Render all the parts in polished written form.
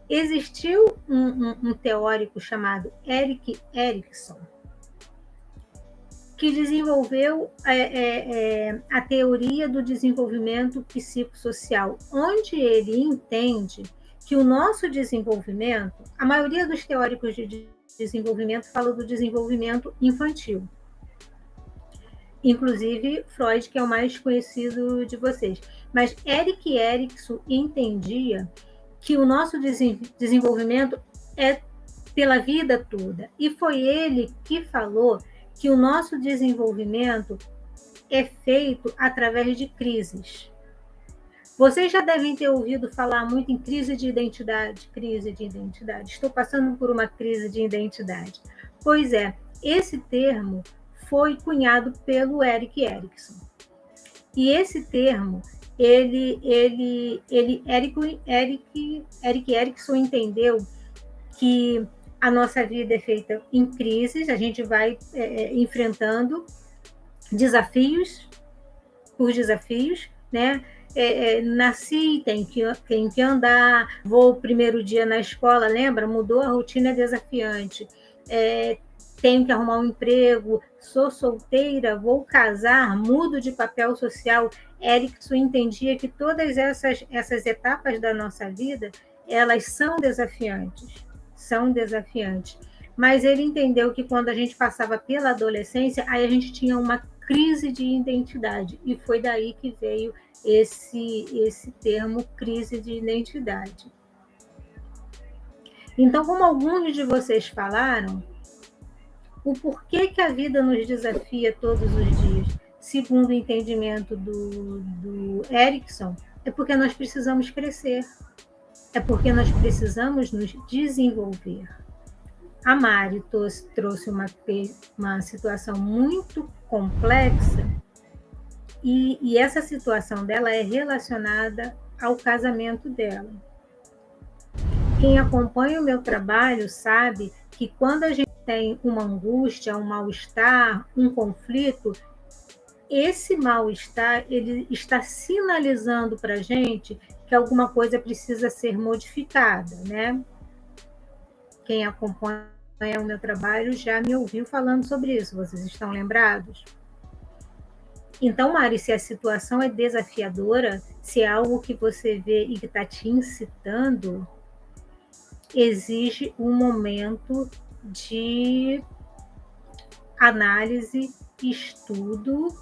Existiu um teórico chamado Erik Erikson, que desenvolveu a teoria do desenvolvimento psicossocial, onde ele entende que o nosso desenvolvimento, a maioria dos teóricos de desenvolvimento fala do desenvolvimento infantil, inclusive Freud, que é o mais conhecido de vocês. Mas Erik Erikson entendia que o nosso desenvolvimento é pela vida toda. E foi ele que falou que o nosso desenvolvimento é feito através de crises. Vocês já devem ter ouvido falar muito em crise de identidade, crise de identidade. Estou passando por uma crise de identidade. Pois é, esse termo foi cunhado pelo Erik Erikson. E esse termo, Erik Erikson entendeu que a nossa vida é feita em crises, a gente vai enfrentando desafios por desafios, né? Nasci, tem que andar, vou o primeiro dia na escola, lembra? Mudou a rotina, é desafiante. Tenho que arrumar um emprego, sou solteira, vou casar, mudo de papel social. Erikson entendia que todas essas etapas da nossa vida, elas são desafiantes. Mas ele entendeu que quando a gente passava pela adolescência, aí a gente tinha uma crise de identidade, e foi daí que veio esse termo crise de identidade. Então, como alguns de vocês falaram, o porquê que a vida nos desafia todos os dias, segundo o entendimento do Erikson, é porque nós precisamos crescer, é porque nós precisamos nos desenvolver. A Mari trouxe uma situação muito complexa, e essa situação dela é relacionada ao casamento dela. Quem acompanha o meu trabalho sabe que quando a gente tem uma angústia, um mal-estar, um conflito, esse mal-estar ele está sinalizando para a gente que alguma coisa precisa ser modificada, né? Quem acompanha o meu trabalho já me ouviu falando sobre isso, vocês estão lembrados? Então, Mari, se a situação é desafiadora, se é algo que você vê e que está te incitando, exige um momento de análise, estudo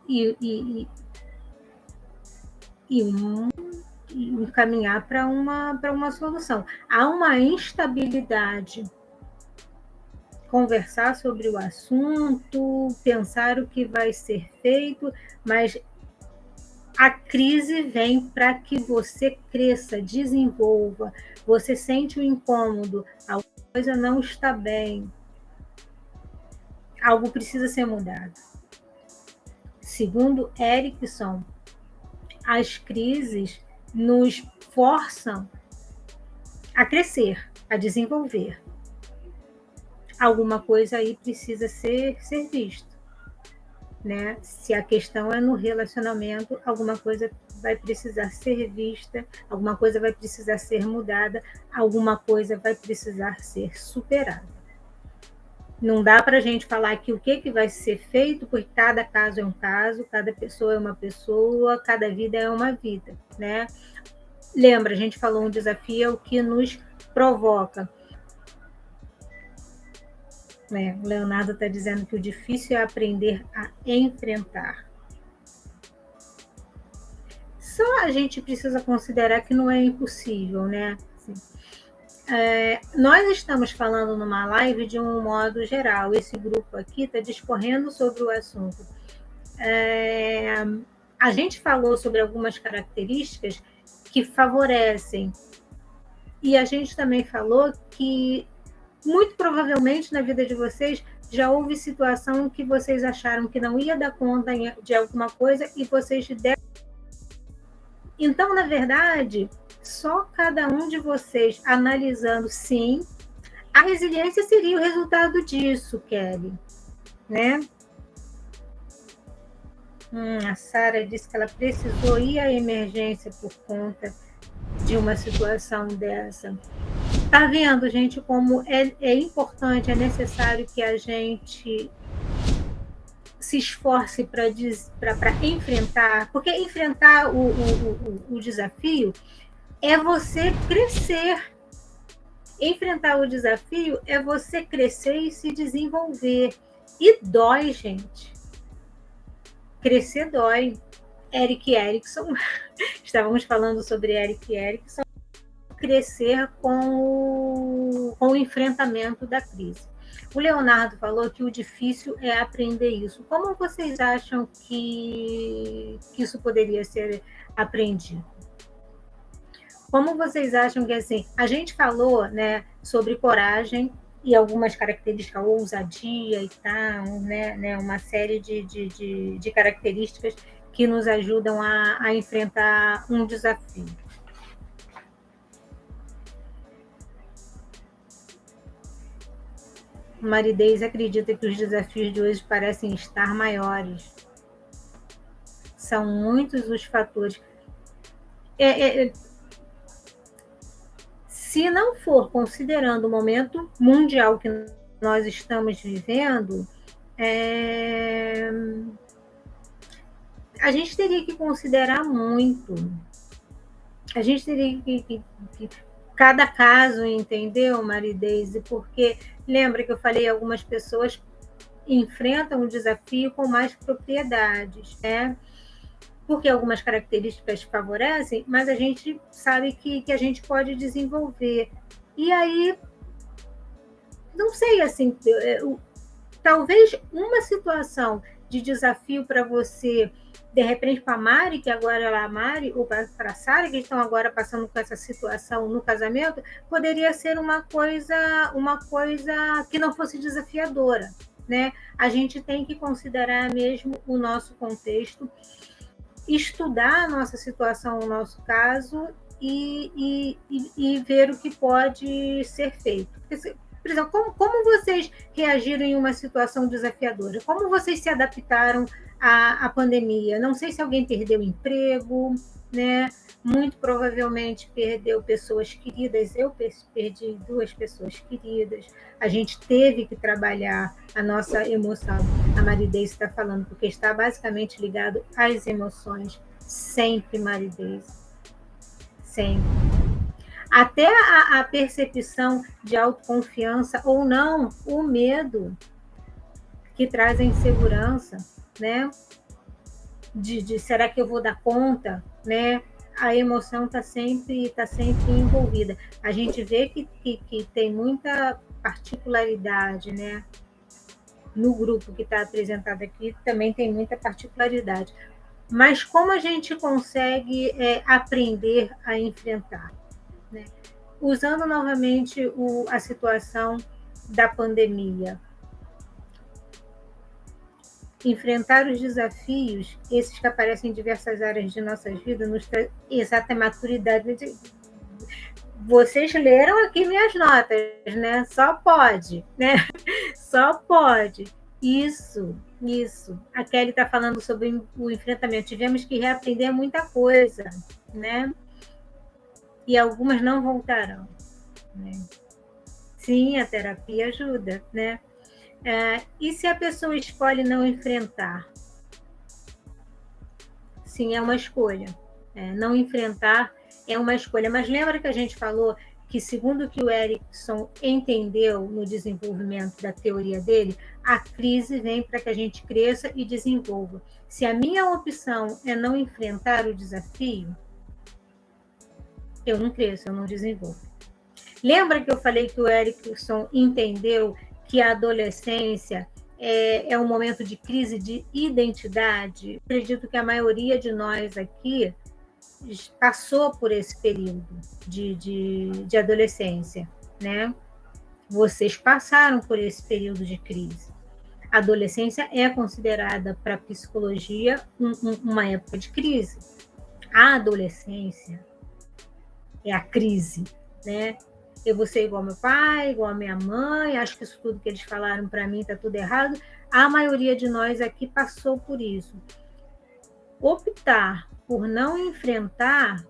e caminhar para uma solução. Há uma instabilidade. Conversar sobre o assunto, pensar o que vai ser feito, mas a crise vem para que você cresça, desenvolva, você sente o incômodo, a coisa não está bem, algo precisa ser mudado. Segundo Erikson, as crises nos forçam a crescer, a desenvolver. Alguma coisa aí precisa ser visto, né? Se a questão é no relacionamento, alguma coisa vai precisar ser vista, alguma coisa vai precisar ser mudada, alguma coisa vai precisar ser superada. Não dá para a gente falar que o que vai ser feito, porque cada caso é um caso, cada pessoa é uma pessoa, cada vida é uma vida, né? Lembra, a gente falou, um desafio é o que nos provoca. O Leonardo está dizendo que o difícil é aprender a enfrentar. Só a gente precisa considerar que não é impossível, né? Assim, nós estamos falando numa live de um modo geral. Esse grupo aqui está discorrendo sobre o assunto. A gente falou sobre algumas características que favorecem, e a gente também falou que muito provavelmente na vida de vocês já houve situação que vocês acharam que não ia dar conta de alguma coisa e vocês deram. Então, na verdade, só cada um de vocês analisando, sim, a resiliência seria o resultado disso, Kelly, né? A Sara disse que ela precisou ir à emergência por conta de uma situação dessa. Tá vendo, gente, como é importante, é necessário que a gente se esforce para enfrentar, porque enfrentar o desafio é você crescer. Enfrentar o desafio é você crescer e se desenvolver. E dói, gente. Crescer dói. Eric Erikson, estávamos falando sobre Eric Erikson, crescer com o enfrentamento da crise. O Leonardo falou que o difícil é aprender isso. Como vocês acham que isso poderia ser aprendido? Como vocês acham que, assim, a gente falou, né, sobre coragem e algumas características, ousadia e tal, né, uma série de características que nos ajudam a enfrentar um desafio. Maridez acredita que os desafios de hoje parecem estar maiores. São muitos os fatores. Se não for considerando o momento mundial que nós estamos vivendo, a gente teria que considerar muito. A gente teria que cada caso, entendeu, Marideise? Porque lembra que eu falei, algumas pessoas enfrentam o desafio com mais propriedades, né? Porque algumas características favorecem, mas a gente sabe que a gente pode desenvolver. E aí, não sei, assim, talvez uma situação de desafio para você, de repente para a Mari, que agora ela é a Mari, ou para a Sara, que estão agora passando por essa situação no casamento, poderia ser uma coisa que não fosse desafiadora, né? A gente tem que considerar mesmo o nosso contexto, estudar a nossa situação, o nosso caso, e ver o que pode ser feito. Por exemplo, como vocês reagiram em uma situação desafiadora? Como vocês se adaptaram à pandemia? Não sei se alguém perdeu emprego, né? Muito provavelmente perdeu pessoas queridas. Eu perdi 2 pessoas queridas. A gente teve que trabalhar a nossa emoção. A Maridez está falando, porque está basicamente ligado às emoções. Sempre, Maridez. Sempre. Até a percepção de autoconfiança ou não, o medo que traz a insegurança, né? De será que eu vou dar conta, né? A emoção está sempre envolvida. A gente vê que tem muita particularidade, né? No grupo que está apresentado aqui também tem muita particularidade. Mas como a gente consegue aprender a enfrentar, né? Usando novamente a situação da pandemia, enfrentar os desafios, esses que aparecem em diversas áreas de nossas vidas, nos traz exata maturidade. Vocês leram aqui minhas notas, né? Só pode, né? Só pode. Isso. A Kelly está falando sobre o enfrentamento. Tivemos que reaprender muita coisa, né? E algumas não voltarão, né? Sim, a terapia ajuda, né? E se a pessoa escolhe não enfrentar? Sim, é uma escolha. Não enfrentar é uma escolha. Mas lembra que a gente falou que, segundo o que o Erikson entendeu no desenvolvimento da teoria dele, a crise vem para que a gente cresça e desenvolva. Se a minha opção é não enfrentar o desafio, eu não cresço, eu não desenvolvo. Lembra que eu falei que o Erikson entendeu que a adolescência é um momento de crise de identidade? Acredito que a maioria de nós aqui passou por esse período de adolescência, né? Vocês passaram por esse período de crise. A adolescência é considerada para a psicologia uma época de crise. A adolescência é a crise, né? Eu vou ser igual ao meu pai, igual a minha mãe, acho que isso tudo que eles falaram para mim está tudo errado. A maioria de nós aqui passou por isso. Optar por não enfrentar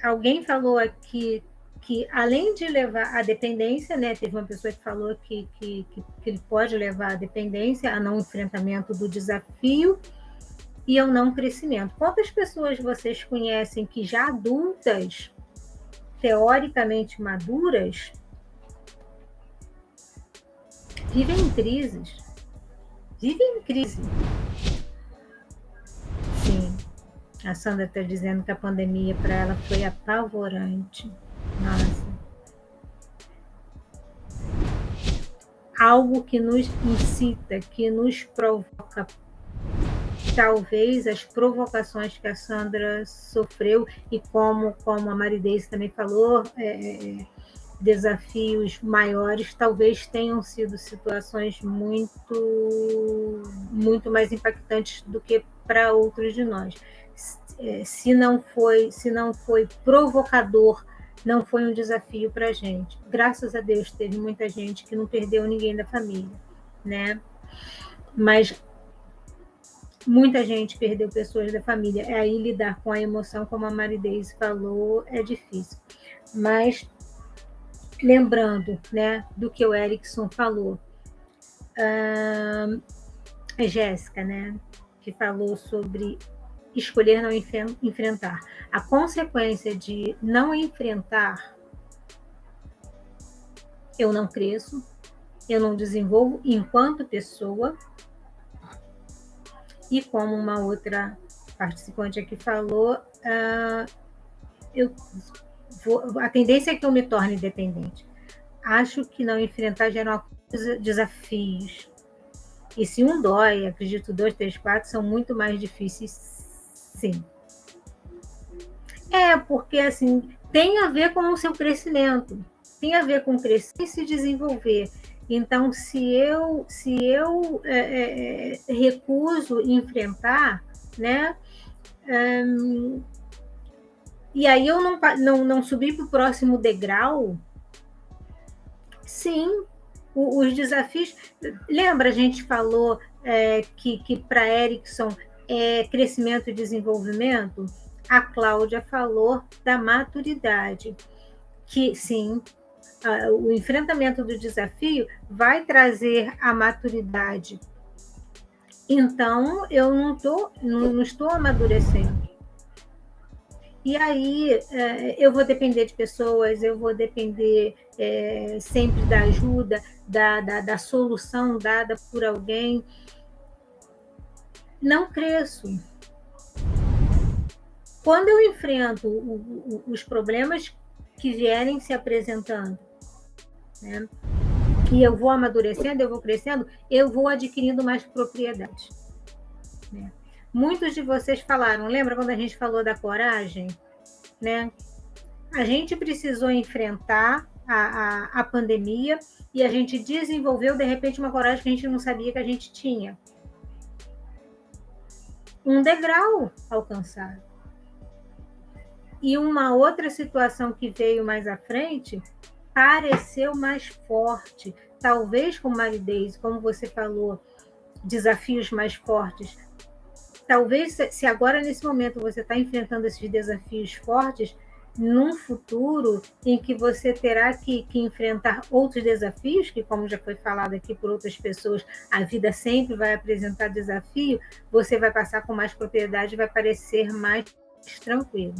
alguém falou aqui que, além de levar à dependência, né, teve uma pessoa que falou que ele pode levar à dependência, a não enfrentamento do desafio e ao não crescimento. Quantas pessoas vocês conhecem que já adultas, teoricamente maduras, vivem em crises? Vivem em crise. Sim, a Sandra está dizendo que a pandemia para ela foi apavorante. Nossa. Algo que nos incita, que nos provoca, talvez as provocações que a Sandra sofreu, e como a Maridês também falou, desafios maiores, talvez tenham sido situações muito mais impactantes do que para outros de nós. Se não foi provocador, não foi um desafio para a gente. Graças a Deus, teve muita gente que não perdeu ninguém da família, né? Mas muita gente perdeu pessoas da família. Aí lidar com a emoção, como a Maridês falou, é difícil. Mas lembrando, né, do que o Erickson falou, a Jéssica, né, que falou sobre escolher não enfrentar. A consequência de não enfrentar, eu não cresço, eu não desenvolvo enquanto pessoa, e como uma outra participante aqui falou, a tendência é que eu me torne dependente. Acho que não enfrentar gera desafios. E se um dói, acredito 2, 3, 4 são muito mais difíceis, sim. Porque assim, tem a ver com o seu crescimento, tem a ver com crescer e se desenvolver. Então, se eu recuso enfrentar, né? E aí eu não subir para o próximo degrau, sim, os desafios. Lembra, a gente falou que para Erickson é crescimento e desenvolvimento? A Cláudia falou da maturidade, que sim, o enfrentamento do desafio vai trazer a maturidade. Então, eu não estou amadurecendo. E aí eu vou depender de pessoas, eu vou depender sempre da ajuda, da solução dada por alguém. Não cresço. Quando eu enfrento os problemas que vierem se apresentando, né, e eu vou amadurecendo, eu vou crescendo, eu vou adquirindo mais propriedade. Né? Muitos de vocês falaram, lembra quando a gente falou da coragem? Né? A gente precisou enfrentar a pandemia e a gente desenvolveu, de repente, uma coragem que a gente não sabia que a gente tinha. Um degrau alcançado. E uma outra situação que veio mais à frente pareceu mais forte. Talvez com Maridês, como você falou, desafios mais fortes. Talvez, se agora, nesse momento, você está enfrentando esses desafios fortes, num futuro em que você terá que enfrentar outros desafios, que, como já foi falado aqui por outras pessoas, a vida sempre vai apresentar desafio, você vai passar com mais propriedade, vai parecer mais tranquilo.